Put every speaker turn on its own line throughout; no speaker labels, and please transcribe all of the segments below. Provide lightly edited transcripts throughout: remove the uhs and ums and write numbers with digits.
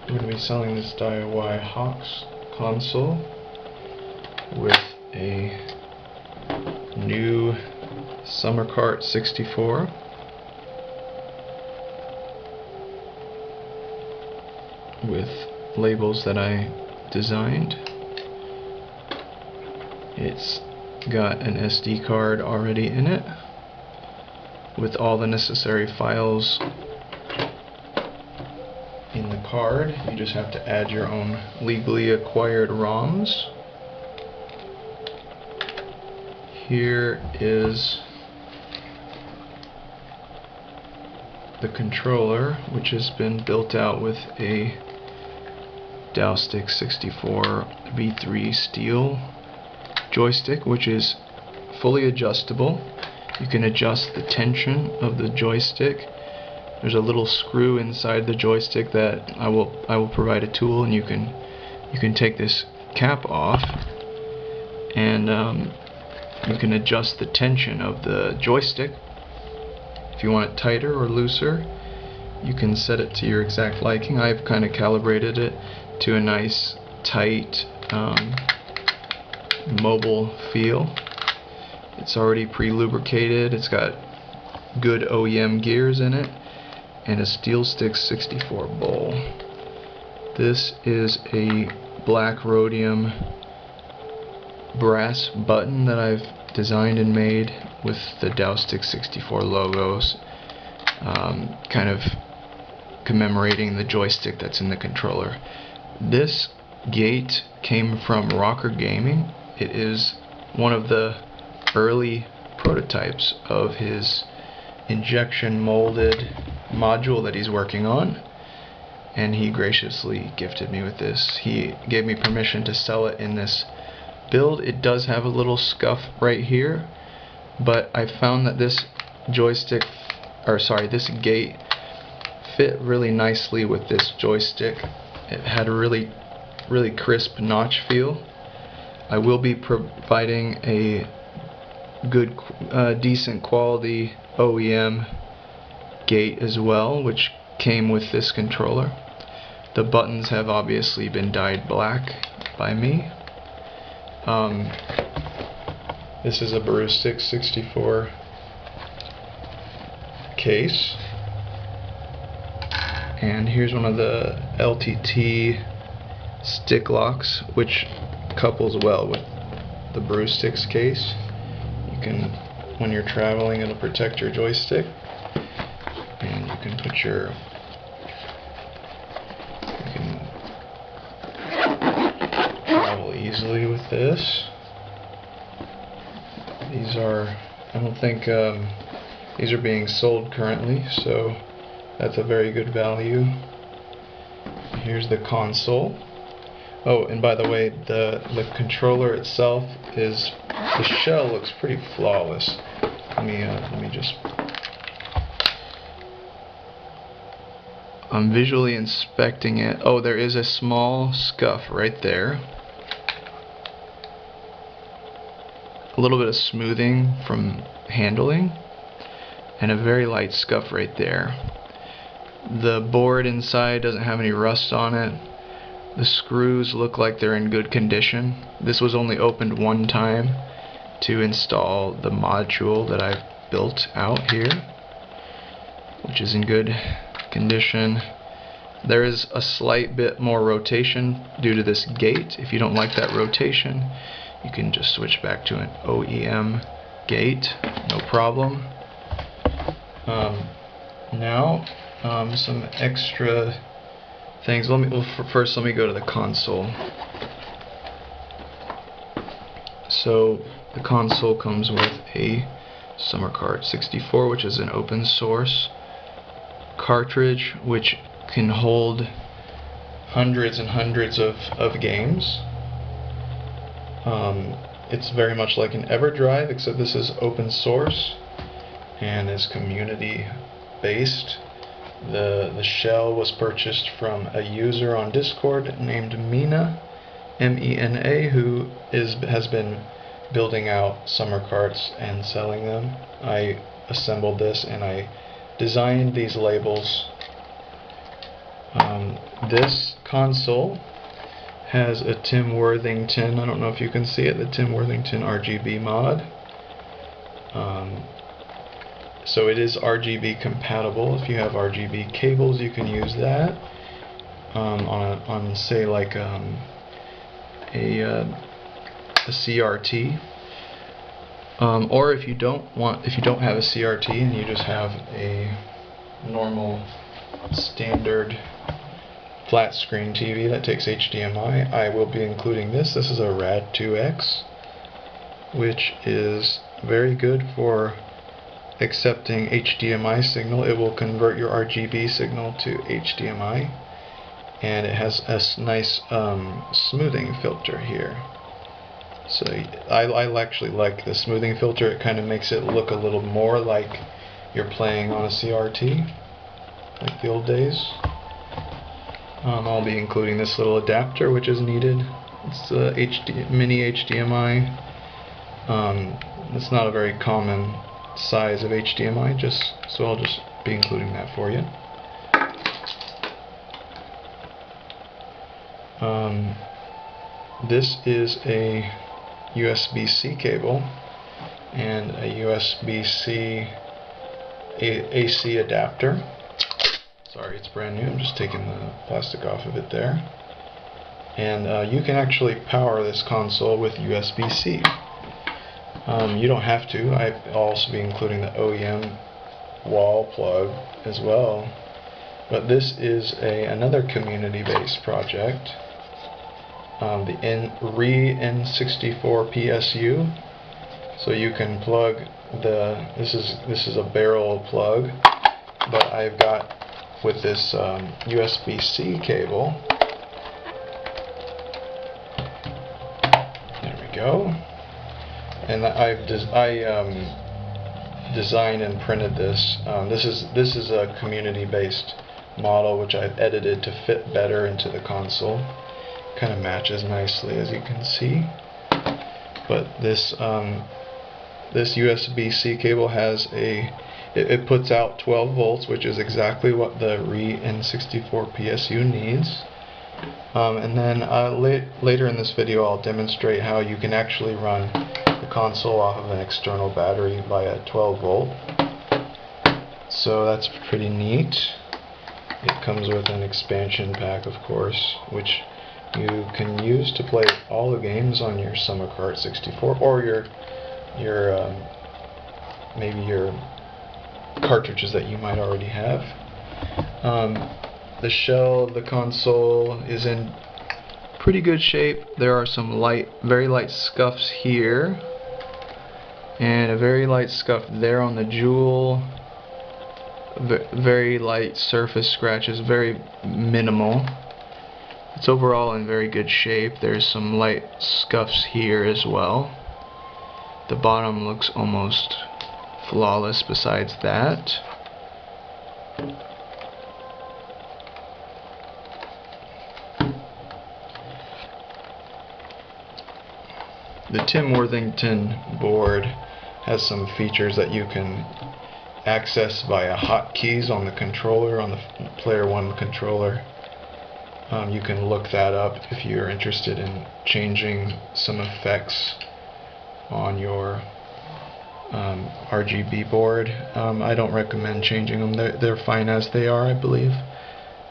I'm going to be selling this Daiei Hawks console with a new Summer Cart 64 with labels that I designed. It's got an SD card already in it with all the necessary files in the card. You just have to add your own legally acquired ROMs. Here is the controller, which has been built out with a Daiei 64 V3 steel joystick, which is fully adjustable. You can adjust the tension of the joystick. There's a little screw inside the joystick that I will provide a tool, and you can take this cap off, and you can adjust the tension of the joystick. If you want it tighter or looser, you can set it to your exact liking. I've kind of calibrated it to a nice tight mobile feel. It's already pre-lubricated. It's got good OEM gears in it and a Steel Stick 64 bowl. This is a black rhodium brass button that I've designed and made with the Daiei 64 logos, kind of commemorating the joystick that's in the controller. This gate came from Rocker Gaming. It is one of the early prototypes of his injection molded module that he's working on, and he graciously gifted me with this. He gave me permission to sell it in this build. It does have a little scuff right here, but I found that this this gate fit really nicely with this joystick. It had a really crisp notch feel. I will be providing a good decent quality OEM gate as well, which came with this controller. The buttons have obviously been dyed black by me. This is a Ballistic 64 case, and here's one of the LTT stick locks, which couples well with the Ballistic's case. You can, when you're traveling, it'll protect your joystick, and you can put you can travel easily with this. These are, I don't think these are being sold currently, so that's a very good value. Here's the console. Oh, and by the way, the controller itself is, the shell looks pretty flawless. Let me just, I'm visually inspecting it. Oh, there is a small scuff right there. A little bit of smoothing from handling, and a very light scuff right there. The board inside doesn't have any rust on it. The screws look like they're in good condition. This was only opened one time to install the module that I've built out here, which is in good condition. There is a slight bit more rotation due to this gate. If you don't like that rotation, you can just switch back to an OEM gate, no problem. Now, some extra things. First let me go to the console. So the console comes with a Summer Cart 64, which is an open source cartridge which can hold hundreds and hundreds of games. It's very much like an EverDrive, except this is open source and is community based. The shell was purchased from a user on Discord named Mina, M-E-N-A, who has been building out Summer Carts and selling them. I assembled this and I designed these labels This console has a Tim Worthington, I don't know if you can see it, the Tim Worthington RGB mod. So it is RGB compatible. If you have RGB cables, you can use that on say like a CRT. Or if you don't have a CRT and you just have a normal standard flat screen TV that takes HDMI, I will be including this. This is a Rad2X, which is very good for accepting HDMI signal. It will convert your RGB signal to HDMI, and it has a nice smoothing filter here. So I actually like the smoothing filter. It kind of makes it look a little more like you're playing on a CRT, like the old days. I'll be including this little adapter, which is needed. It's a mini HDMI. It's not a very common size of HDMI, so I'll just be including that for you. This is a USB-C cable and a USB-C AC adapter. Sorry, it's brand new. I'm just taking the plastic off of it there. And you can actually power this console with USB-C. You don't have to. I'll also be including the OEM wall plug as well. But this is another community-based project. The N64 PSU. So you can plug this is a barrel plug, but I've got with this USB-C cable. There we go. And I designed and printed this. This is a community-based model which I've edited to fit better into the console. Kind of matches nicely, as you can see. But this USB-C cable has it puts out 12 volts, which is exactly what the N64 PSU needs. And then later in this video I'll demonstrate how you can actually run the console off of an external battery by a 12 volt. So that's pretty neat. It comes with an expansion pack, of course, which you can use to play all the games on your Summer Kart 64 or maybe your cartridges that you might already have. The shell of the console is in pretty good shape. There are some very light scuffs here, and a very light scuff there on the jewel. Very light surface scratches, very minimal. It's overall in very good shape. There's some light scuffs here as well. The bottom looks almost flawless besides that. The Tim Worthington board has some features that you can access via hotkeys on the controller, on the Player 1 controller. You can look that up if you're interested in changing some effects on your RGB board. I don't recommend changing them. They're fine as they are, I believe,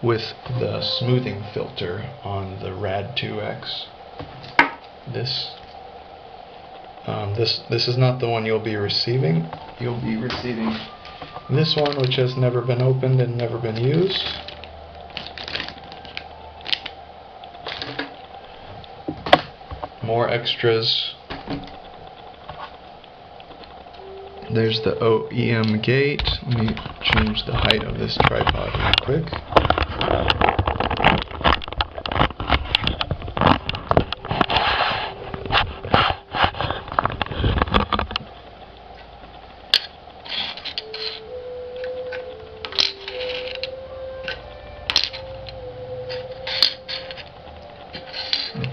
with the smoothing filter on the Rad2X. This is not the one you'll be receiving. You'll be receiving this one, which has never been opened and never been used. More extras. There's the OEM gate. Let me change the height of this tripod real quick.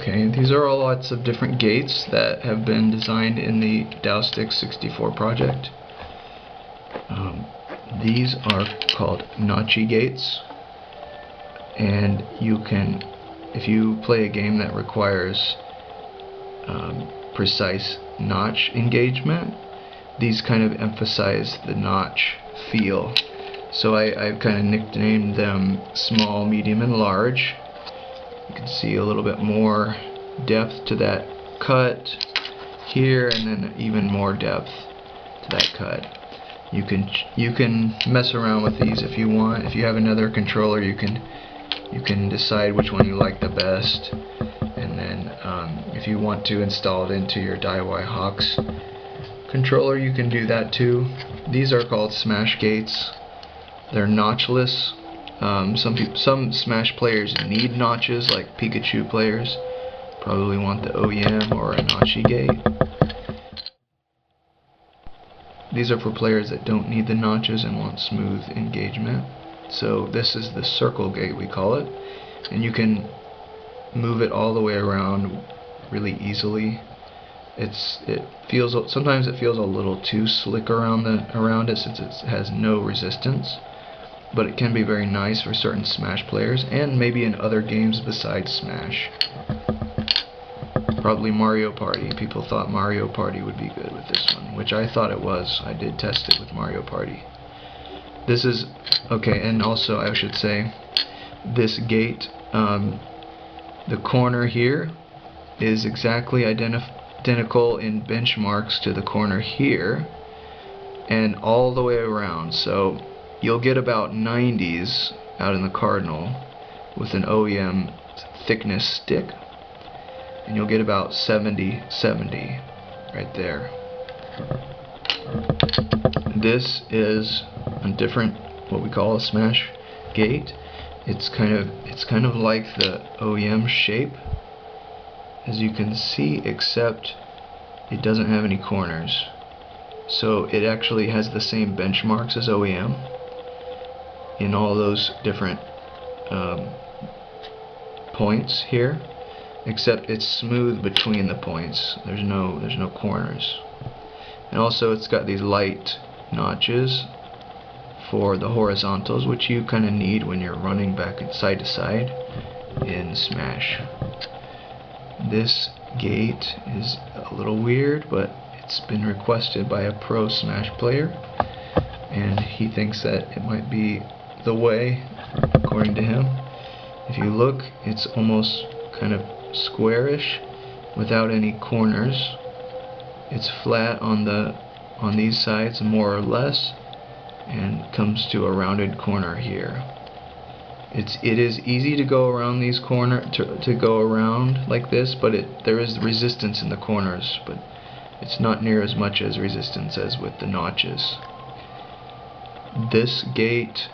Okay, these are all lots of different gates that have been designed in the Daiei 64 project. These are called Nachi gates. and you can, if you play a game that requires precise notch engagement, these kind of emphasize the notch feel. So I've kind of nicknamed them small, medium, and large. You can see a little bit more depth to that cut here, and then even more depth to that cut. You can mess around with these if you want. If you have another controller, you can decide which one you like the best, and then if you want to install it into your Daiei Hawks controller, you can do that too. These are called Smash gates. They're notchless. Some Smash players need notches, like Pikachu players probably want the OEM or a notchy gate. These are for players that don't need the notches and want smooth engagement. So this is the circle gate, we call it, and you can move it all the way around really easily. Sometimes it feels a little too slick around it since it has no resistance, but it can be very nice for certain Smash players and maybe in other games besides Smash. Probably Mario Party. People thought Mario Party would be good with this one, which I thought it was. I did test it with Mario Party. This is okay, and also I should say this gate, the corner here is exactly identical in benchmarks to the corner here, and all the way around. So you'll get about 90s out in the cardinal with an OEM thickness stick, and you'll get about 70 right there. This is a different, what we call a Smash gate. It's kind of like the OEM shape, as you can see, except it doesn't have any corners. So it actually has the same benchmarks as OEM in all those different points here, except it's smooth between the points. There's no corners. And also it's got these light notches for the horizontals, which you kind of need when you're running back and side to side in Smash. This gate is a little weird, but it's been requested by a pro Smash player, and he thinks that it might be the way, according to him. If you look, it's almost kind of squarish without any corners. It's flat on these sides more or less, and comes to a rounded corner here. It is easy to go around these to go around like this, but there is resistance in the corners, but it's not near as much as resistance as with the notches. This gate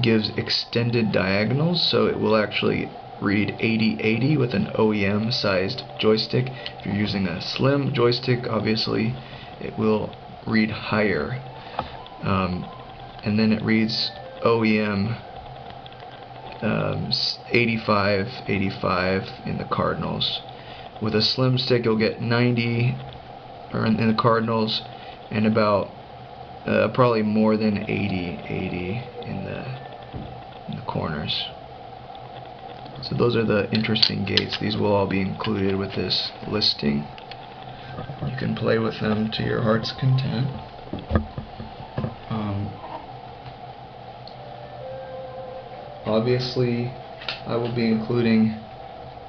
gives extended diagonals, so it will actually read 80/80 with an OEM sized joystick. If you're using a slim joystick, obviously it will read higher, and then it reads OEM 85/85 in the cardinals. With a slim stick you'll get 90 in the cardinals, and about probably more than 80/80 in the corners. So those are the interesting gates. These will all be included with this listing. You can play with them to your heart's content. Obviously, I will be including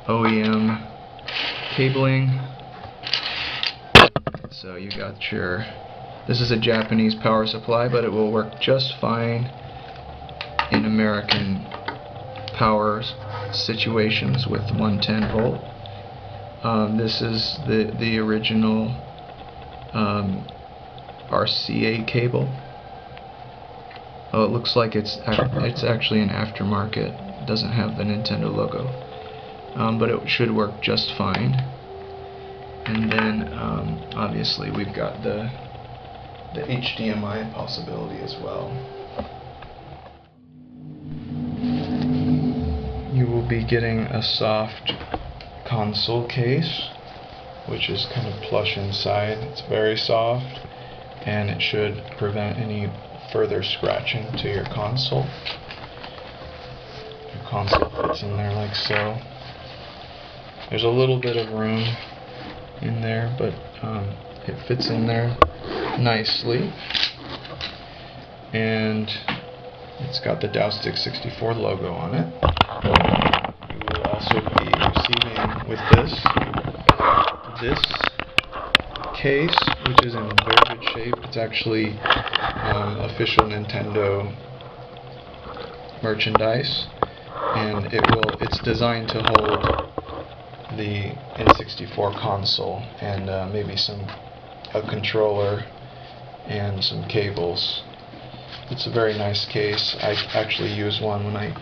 OEM cabling. So you got your... This is a Japanese power supply, but it will work just fine in American power situations with 110 volt. This is the original RCA cable. Oh, it looks like it's actually an aftermarket. It doesn't have the Nintendo logo, but it should work just fine. And then obviously we've got the HDMI possibility as well. You will be getting a soft console case, which is kind of plush inside. It's very soft, and it should prevent any further scratching to your console. Your console fits in there like so. There's a little bit of room in there, but it fits in there nicely. And it's got the Daiei 64 logo on it. You will also be receiving with this case, which is in very good shape. It's actually official Nintendo merchandise, and it's designed to hold the N64 console and maybe a controller and some cables. It's a very nice case. I actually use one when I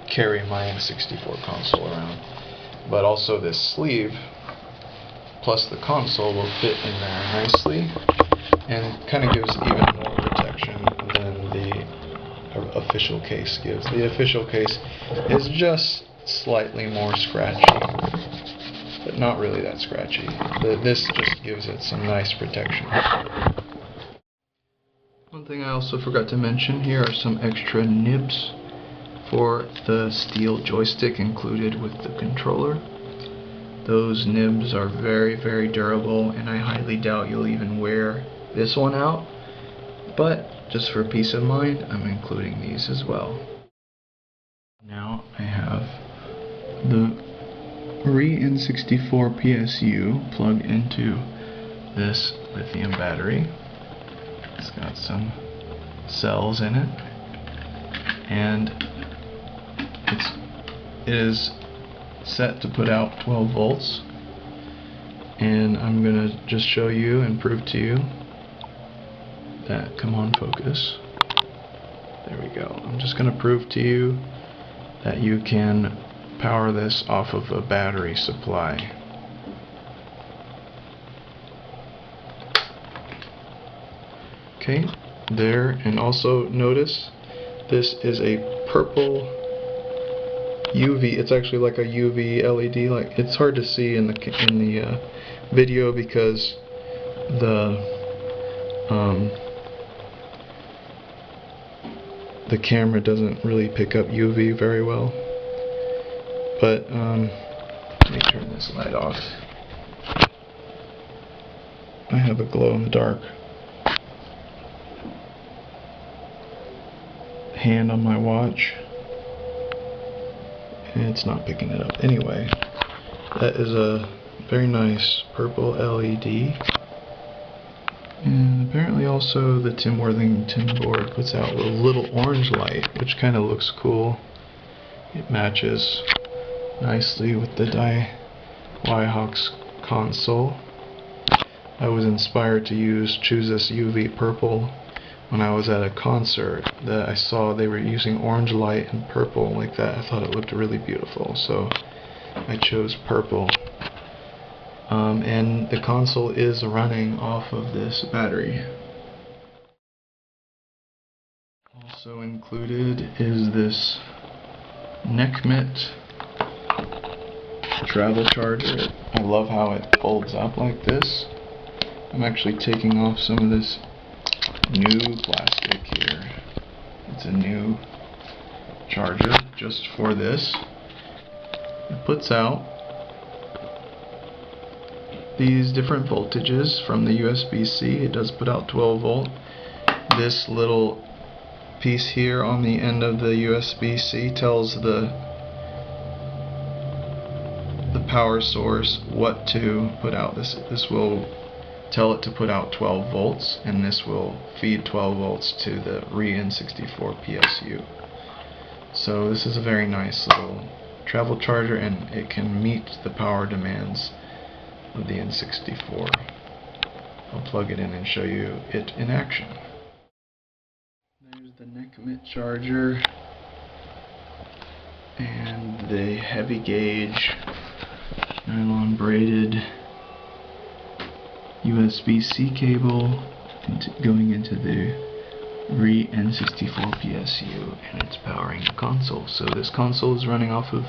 carry my N64 console around. But also this sleeve plus the console will fit in there nicely and kind of gives even more protection than the official case gives. The official case is just slightly more scratchy, but not really that scratchy. This just gives it some nice protection. One thing I also forgot to mention, here are some extra nibs for the steel joystick included with the controller. Those nibs are very, very durable, and I highly doubt you'll even wear this one out, but just for peace of mind, I'm including these as well. Now I have the N64 PSU plugged into this lithium battery. It's got some cells in it, and it is set to put out 12 volts. And I'm gonna just show you and prove to you that, come on, focus. There we go. I'm just gonna prove to you that you can power this off of a battery supply. Okay, there, and also notice this is a purple UV. It's actually like a UV LED. Like, it's hard to see in the video because the camera doesn't really pick up UV very well. But let me turn this light off. I have a glow in the dark hand on my watch, and it's not picking it up. Anyway, that is a very nice purple LED. And apparently also the Tim Worthington board puts out a little orange light, which kind of looks cool. It matches nicely with the Daiei console. I was inspired to choose this UV purple when I was at a concert that I saw they were using orange light and purple like that. I thought it looked really beautiful, so I chose purple. And the console is running off of this battery. Also included is this neck mitt travel charger. I love how it folds up like this. I'm actually taking off some of this new plastic here. It's a new charger just for this. It puts out these different voltages from the USB-C. It does put out 12 volt. This little piece here on the end of the USB-C tells the power source what to put out. This will tell it to put out 12 volts, and this will feed 12 volts to the N64 PSU. So this is a very nice little travel charger, and it can meet the power demands of the N64. I'll plug it in and show you it in action. There's the neck mitt charger and the heavy gauge nylon braided USB-C cable going into the N64 PSU, and it's powering the console. So this console is running off of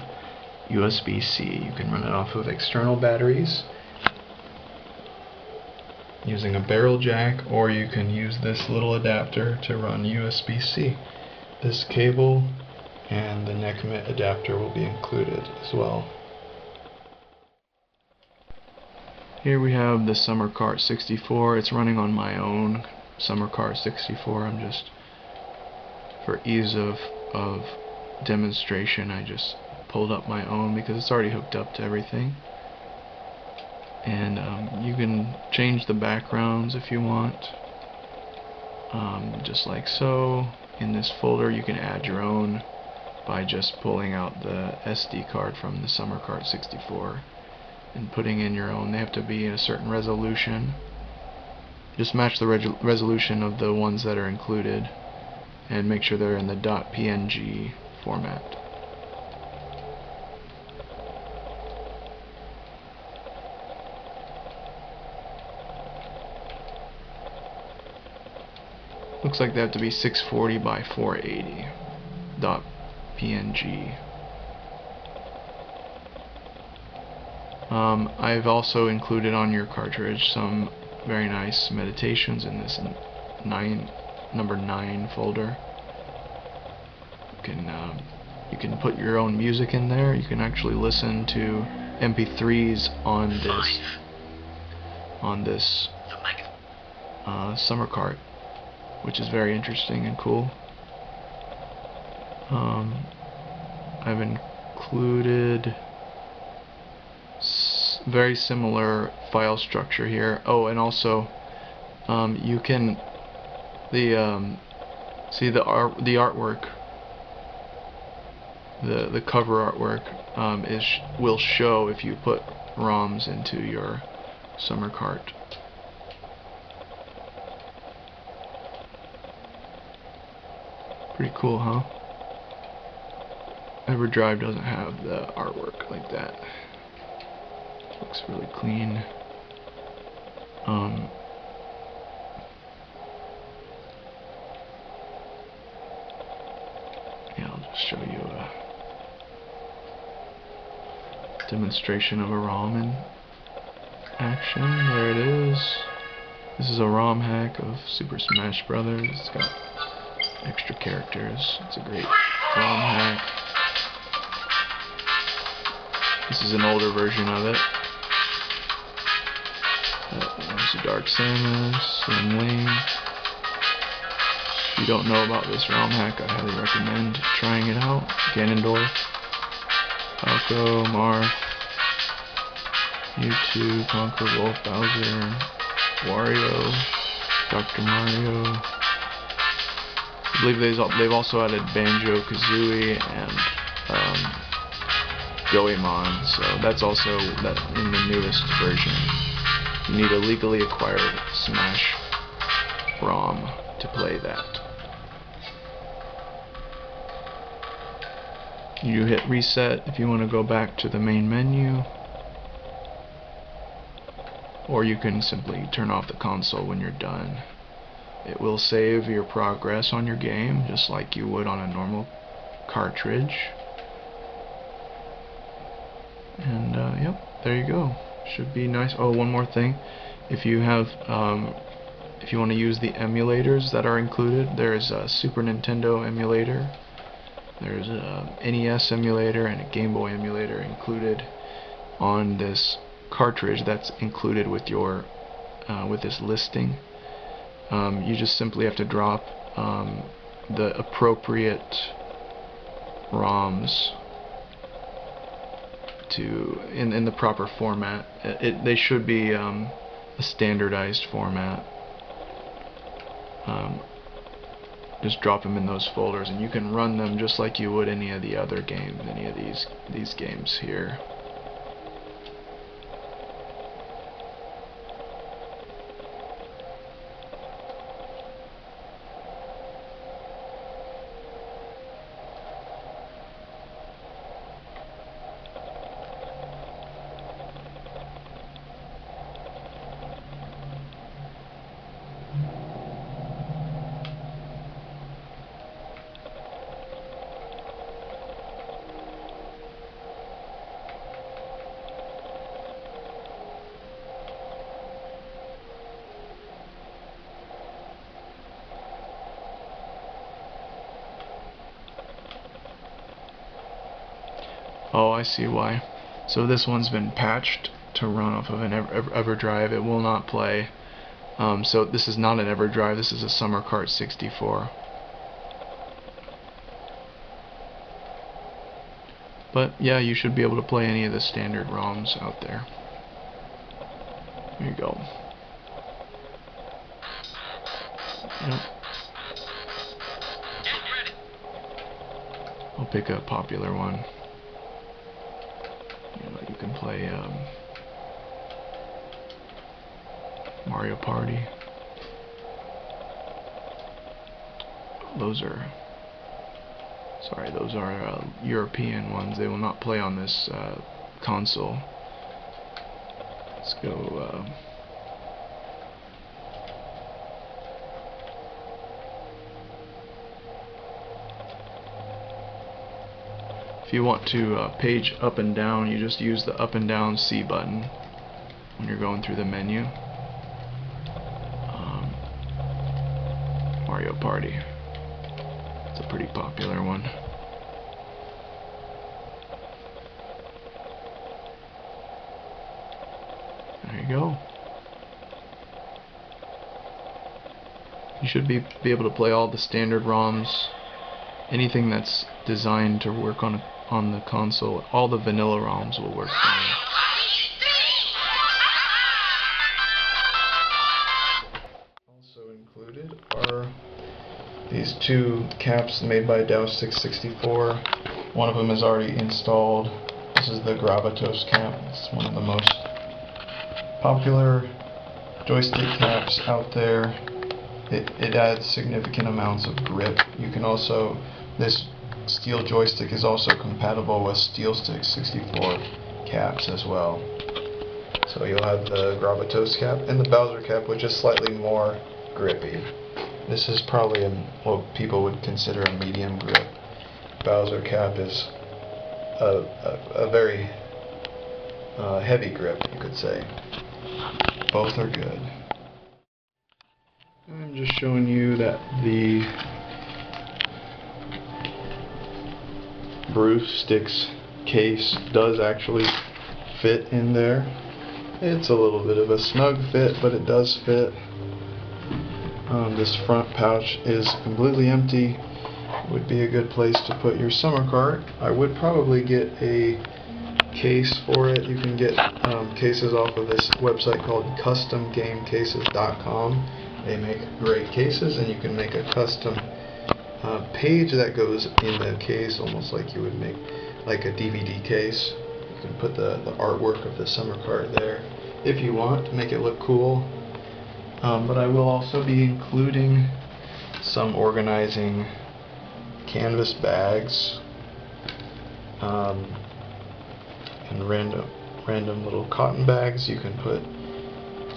USB-C. You can run it off of external batteries using a barrel jack, or you can use this little adapter to run USB-C. This cable and the neck mitt adapter will be included as well. Here we have the Summer Cart 64. It's running on my own Summer Cart 64. I'm just, for ease of demonstration, I just pulled up my own because it's already hooked up to everything. And you can change the backgrounds if you want, just like so. In this folder you can add your own by just pulling out the SD card from the Summer Cart 64 and putting in your own. They have to be in a certain resolution. Just match the resolution of the ones that are included and make sure they're in the .png format. Looks like they have to be 640 by 480 .png. I've also included on your cartridge some very nice meditations in this number 9 folder. You can put your own music in there. You can actually listen to MP3s on this Summer Cart, which is very interesting and cool. I've included very similar file structure here. Oh, and also you can see the artwork, the cover artwork will show if you put ROMs into your Summer Cart. Pretty cool, huh? EverDrive doesn't have the artwork like that. Looks really clean. Yeah, I'll just show you a demonstration of a ROM in action. There it is. This is a ROM hack of Super Smash Brothers. It's got extra characters. It's a great ROM hack. This is an older version of it. There's a Dark Samus and Link. If you don't know about this ROM hack, I highly recommend trying it out. Ganondorf, Falco, Marth, Mewtwo, Conquer, Wolf, Bowser, Wario, Dr. Mario. I believe they've also added Banjo-Kazooie and Goemon, so that's also in the newest version. You need a legally acquired Smash ROM to play that. You hit reset if you want to go back to the main menu, or you can simply turn off the console when you're done. It will save your progress on your game just like you would on a normal cartridge. And yep, there you go. Should be nice. Oh, one more thing. If you have, if you want to use the emulators that are included, there's a Super Nintendo emulator, there's a NES emulator, and a Game Boy emulator included on this cartridge that's included with your with this listing. You just simply have to drop the appropriate ROMs in the proper format. They should be a standardized format. Just drop them in those folders, and you can run them just like you would any of the other games, any of these games here. Oh, I see why. So this one's been patched to run off of an EverDrive. It will not play. So this is not an EverDrive. This is a Summer Cart 64. But yeah, you should be able to play any of the standard ROMs out there. There you go. Yep. I'll pick a popular one. You can play Mario Party. Those are European ones. They will not play on this console. Let's go. If you want to page up and down, you just use the up and down C button when you're going through the menu. Mario Party. It's a pretty popular one. There you go. You should be able to play all the standard ROMs. Anything that's designed to work on the console, all the vanilla ROMs will work fine. Also included are these two caps made by Daiei. One of them is already installed. This is the Gravitos cap. It's one of the most popular joystick caps out there. It adds significant amounts of grip. You can also, this steel joystick is also compatible with SteelStick 64 caps as well. So you'll have the Gravitos cap and the Bowser cap, which is slightly more grippy. This is probably what people would consider a medium grip. Bowser cap is a very heavy grip, you could say. Both are good. I'm just showing you that the Bruce Sticks case does actually fit in there. It's a little bit of a snug fit, but it does fit. This front pouch is completely empty. Would be a good place to put your summer cart. I would probably get a case for it. You can get cases off of this website called customgamecases.com. They make great cases, and you can make a custom page that goes in the case, almost like you would make like a DVD case. You can put the artwork of the summer cart there if you want to make it look cool. But I will also be including some organizing canvas bags and random little cotton bags. You can put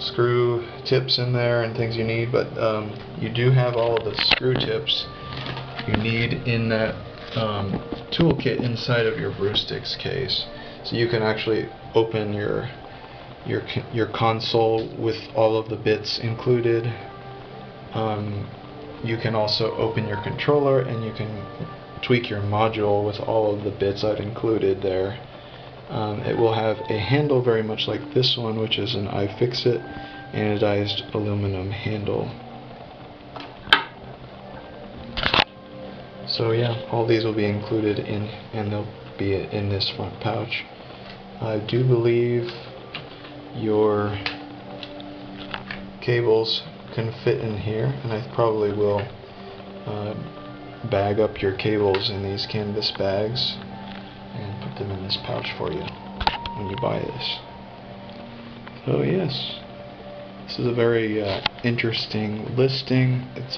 screw tips in there and things you need, but you do have all of the screw tips you need in that toolkit inside of your Brewsticks case. So you can actually open your console with all of the bits included. You can also open your controller, and you can tweak your module with all of the bits I've included there. It will have a handle very much like this one, which is an iFixit anodized aluminum handle. So yeah, all these will be included in, and they'll be in this front pouch. I do believe your cables can fit in here, and I probably will bag up your cables in these canvas bags and put them in this pouch for you when you buy this. So yes, this is a very interesting listing. It's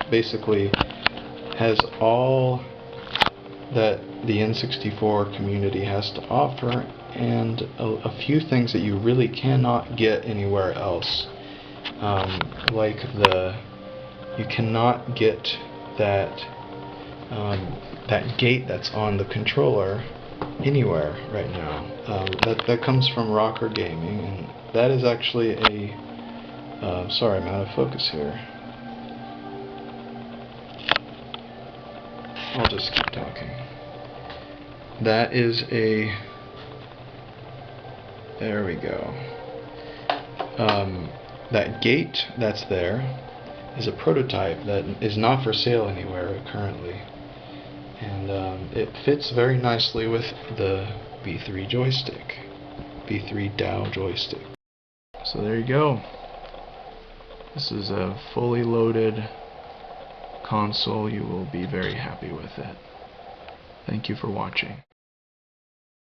basically has all that the N64 community has to offer, and a few things that you really cannot get anywhere else. Like you cannot get that gate that's on the controller anywhere right now. That comes from Rocker Gaming, and that is actually a sorry, I'm out of focus here. I'll just keep talking. that is a, there we go. That gate that's there is a prototype that is not for sale anywhere currently, and it fits very nicely with the B3 joystick, B3 Daiei joystick. So there you go. This is a fully loaded console. You will be very happy with it. Thank you for watching.